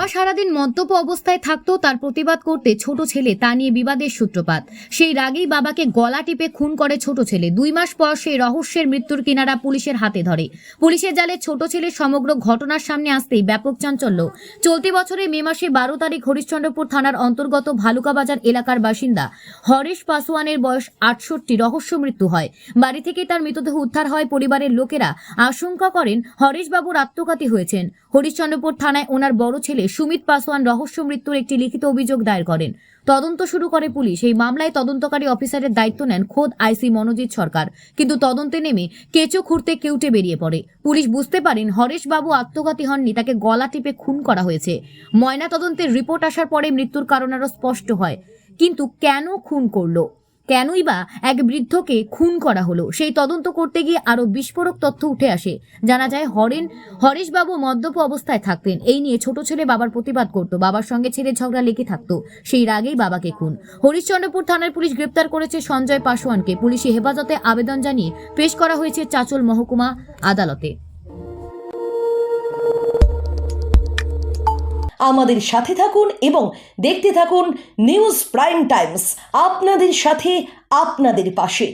বাবা সারাদিন মদ্যপ অবস্থায় থাকতো, তার প্রতিবাদ করতে ছোট ছেলে, তা নিয়ে বিবাদের সূত্রপাত। সেই রাগেই বাবাকে গলা টিপে খুন করে ছোট ছেলে। 2 মাস পর সেই রহস্যের মৃত্যুর কিনারা পুলিশের হাতে ধরে। পুলিশের জালে ছোট ছেলের সমগ্র ঘটনার সামনে আসতেই ব্যাপক চাঞ্চল্য। চলতি বছরের মে মাসে 12 তারিখ হরিশ্চন্দ্রপুর থানার অন্তর্গত ভালুকাবাজার এলাকার বাসিন্দা হরেশ পাসওয়ানের বয়স 68 রহস্য মৃত্যু হয়। বাড়ি থেকে তার মৃতদেহ উদ্ধার হয়। পরিবারের লোকেরা আশঙ্কা করেন হরেশবাবুর আত্মঘাতী হয়েছেন। হরিশ্চন্দ্রপুর থানায় ওনার বড় ছেলে সুমিত পাসওয়ান রহস্য মৃত্যুর একটি লিখিত অভিযোগ দায়ের করেন। তদন্ত শুরু করে পুলিশ। এই মামলায় তদন্তকারী অফিসারের দায়িত্ব নেন খোদ আইসি মনোজিৎ সরকার। কিন্তু তদন্তে নেমে কেঁচো খুঁড়তে কেউটে বেরিয়ে পড়ে। পুলিশ বুঝতে পারেন হরেশবাবু আত্মঘাতী হননি, তাকে গলা টিপে খুন করা হয়েছে। ময়না তদন্তের রিপোর্ট আসার পরে মৃত্যুর কারণ আরও স্পষ্ট হয়। কিন্তু কেন খুন করলো, কেনই বা এক বৃদ্ধকে খুন করা হলো, সেই তদন্ত করতে গিয়ে আরো বিস্ফোরক তথ্য উঠে আসে। জানা যায় হরেশবাবু মদ্যপ অবস্থায় থাকতেন। এই নিয়ে ছোট ছেলে বাবার প্রতিবাদ করত, বাবার সঙ্গে ছেলের ঝগড়া লেগে থাকতো। সেই রাগেই বাবাকে খুন। হরিশ্চন্দ্রপুর থানার পুলিশ গ্রেপ্তার করেছে সঞ্জয় পাসওয়ানকে। পুলিশি হেফাজতে আবেদন জানিয়ে পেশ করা হয়েছে চাঁচল মহকুমা আদালতে। আমাদের সাথে থাকুন এবং দেখতে থাকুন নিউজ প্রাইম টাইমস, আপনাদের সাথে আপনাদের পাশে।